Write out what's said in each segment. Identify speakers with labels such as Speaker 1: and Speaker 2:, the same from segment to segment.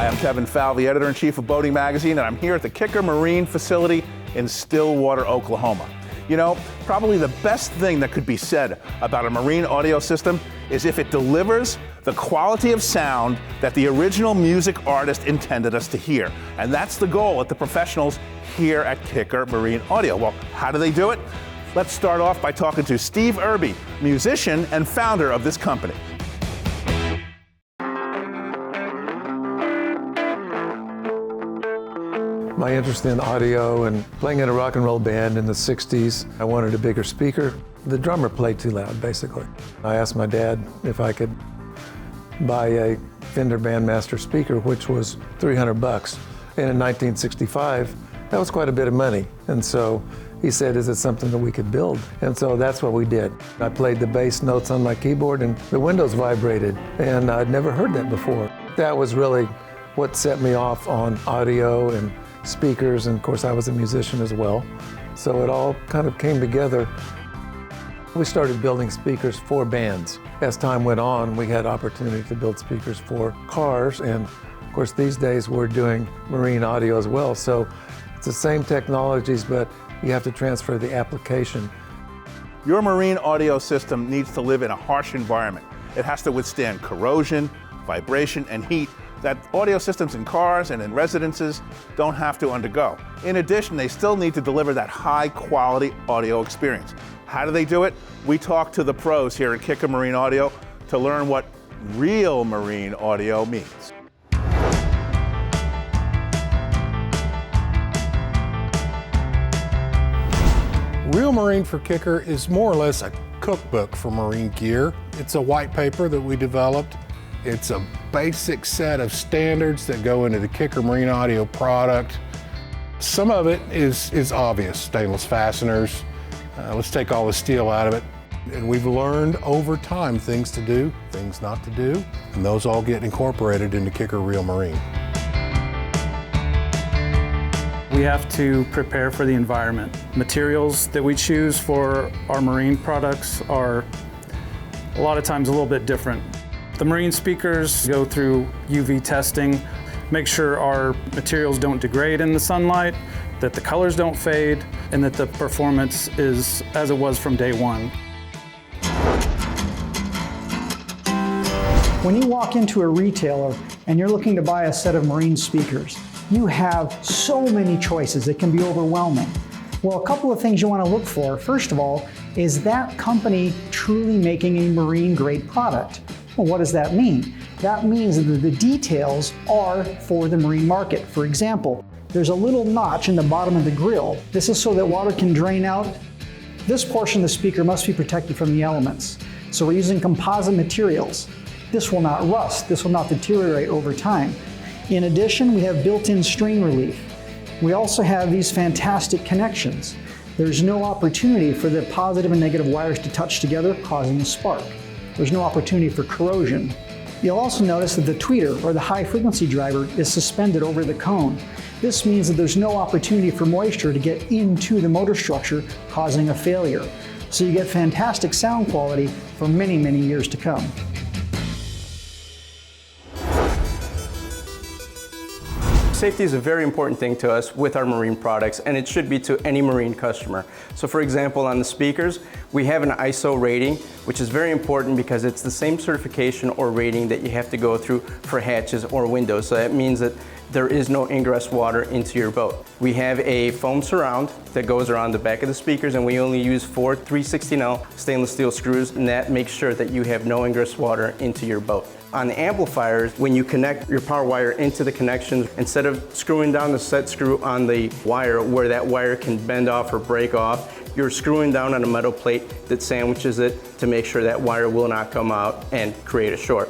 Speaker 1: I'm Kevin Falvey, editor-in-chief of Boating Magazine, and I'm here at the KICKER Marine facility in Stillwater, Oklahoma. You know, probably the best thing that could be said about a marine audio system is if it delivers the quality of sound that the original music artist intended us to hear. And that's the goal at the professionals here at KICKER Marine Audio. Well, how do they do it? Let's start off by talking to Steve Irby, musician and founder of this company.
Speaker 2: My interest in audio and playing in a rock and roll band in the 60s, I wanted a bigger speaker. The drummer played too loud, basically. I asked my dad if I could buy a Fender Bandmaster speaker, which was $300. And in 1965, that was quite a bit of money. And so he said, is it something that we could build? And so that's what we did. I played the bass notes on my keyboard and the windows vibrated, and I'd never heard that before. That was really what set me off on audio and speakers, and of course I was a musician as well. So it all kind of came together. We started building speakers for bands. As time went on, we had opportunity to build speakers for cars, and of course these days we're doing marine audio as well. So it's the same technologies, but you have to transfer the application.
Speaker 1: Your marine audio system needs to live in a harsh environment. It has to withstand corrosion, vibration, and heat that audio systems in cars and in residences don't have to undergo. In addition, they still need to deliver that high-quality audio experience. How do they do it? We talked to the pros here at KICKER Marine Audio to learn what real marine audio means.
Speaker 3: Real Marine for KICKER is more or less a cookbook for marine gear. It's a white paper that we developed. It's a basic set of standards that go into the KICKER Marine Audio product. Some of it is obvious, stainless fasteners. Let's take all the steel out of it. And we've learned over time things to do, things not to do, and those all get incorporated into KICKER Real Marine.
Speaker 4: We have to prepare for the environment. Materials that we choose for our marine products are a lot of times a little bit different. The marine speakers go through UV testing, make sure our materials don't degrade in the sunlight, that the colors don't fade, and that the performance is as it was from day one.
Speaker 5: When you walk into a retailer and you're looking to buy a set of marine speakers, you have so many choices, it can be overwhelming. Well, a couple of things you want to look for. First of all, is that company truly making a marine-grade product? Well, what does that mean? That means that the details are for the marine market. For example, there's a little notch in the bottom of the grill. This is so that water can drain out. This portion of the speaker must be protected from the elements. So we're using composite materials. This will not rust. This will not deteriorate over time. In addition, we have built-in strain relief. We also have these fantastic connections. There's no opportunity for the positive and negative wires to touch together, causing a spark. There's no opportunity for corrosion. You'll also notice that the tweeter, or the high frequency driver, is suspended over the cone. This means that there's no opportunity for moisture to get into the motor structure, causing a failure. So you get fantastic sound quality for many, many years to come.
Speaker 6: Safety is a very important thing to us with our marine products, and it should be to any marine customer. So for example, on the speakers, we have an ISO rating, which is very important because it's the same certification or rating that you have to go through for hatches or windows. So that means that there is no ingress water into your boat. We have a foam surround that goes around the back of the speakers, and we only use 4 316L stainless steel screws, and that makes sure that you have no ingress water into your boat. On the amplifiers, when you connect your power wire into the connections, instead of screwing down the set screw on the wire where that wire can bend off or break off, you're screwing down on a metal plate that sandwiches it to make sure that wire will not come out and create a short.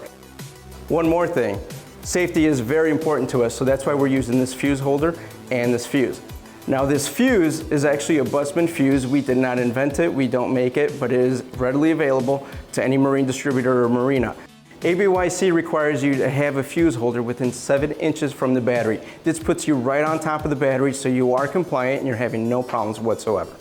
Speaker 6: One more thing, safety is very important to us, so that's why we're using this fuse holder and this fuse. Now this fuse is actually a Bussmann fuse. We did not invent it, we don't make it, but it is readily available to any marine distributor or marina. ABYC requires you to have a fuse holder within 7 inches from the battery. This puts you right on top of the battery, so you are compliant and you're having no problems whatsoever.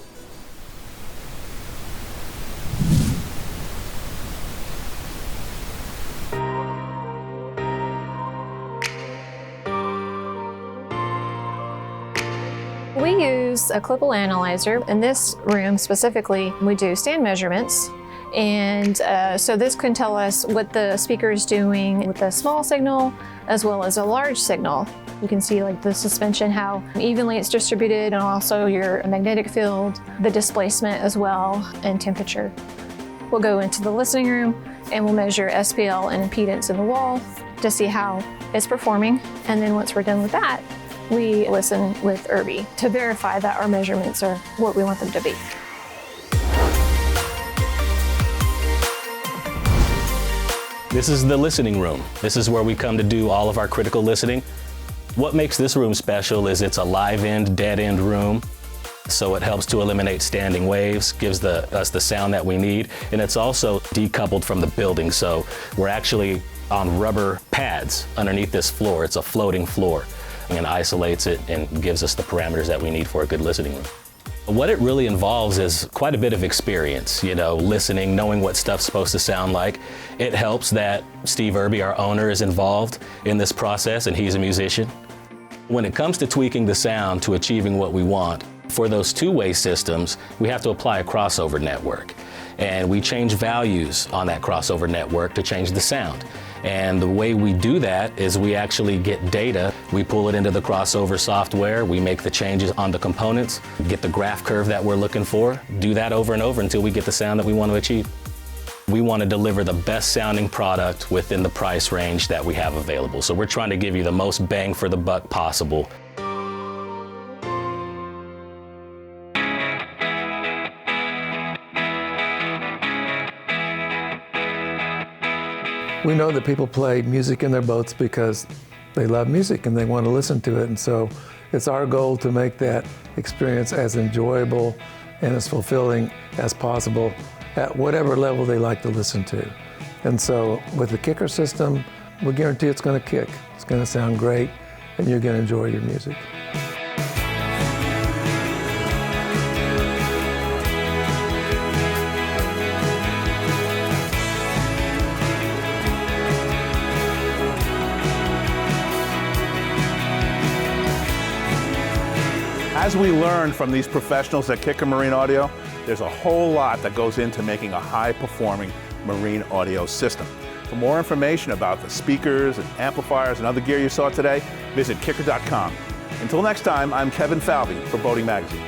Speaker 7: We use a clipple analyzer. In this room specifically, we do stand measurements. And so this can tell us what the speaker is doing with a small signal as well as a large signal. You can see like the suspension, how evenly it's distributed, and also your magnetic field, the displacement as well, and temperature. We'll go into the listening room and we'll measure SPL and impedance in the wall to see how it's performing. And then once we're done with that, we listen with Irby to verify that our measurements are what we want them to be.
Speaker 8: This is the listening room. This is where we come to do all of our critical listening. What makes this room special is it's a live end, dead end room. So it helps to eliminate standing waves, gives us the sound that we need. And it's also decoupled from the building. So we're actually on rubber pads underneath this floor. It's a floating floor and isolates it and gives us the parameters that we need for a good listening room. What it really involves is quite a bit of experience, listening, knowing what stuff's supposed to sound like. It helps that Steve Irby, our owner, is involved in this process, and he's a musician. When it comes to tweaking the sound to achieving what we want, for those two-way systems, we have to apply a crossover network. And we change values on that crossover network to change the sound. And the way we do that is we actually get data, we pull it into the crossover software, we make the changes on the components, get the graph curve that we're looking for, do that over and over until we get the sound that we want to achieve. We want to deliver the best sounding product within the price range that we have available. So we're trying to give you the most bang for the buck possible.
Speaker 2: We know that people play music in their boats because they love music and they want to listen to it. And so it's our goal to make that experience as enjoyable and as fulfilling as possible at whatever level they like to listen to. And so with the KICKER system, we guarantee it's going to kick. It's going to sound great and you're going to enjoy your music.
Speaker 1: As we learned from these professionals at KICKER Marine Audio, there's a whole lot that goes into making a high-performing marine audio system. For more information about the speakers and amplifiers and other gear you saw today, visit kicker.com. Until next time, I'm Kevin Falvey for Boating Magazine.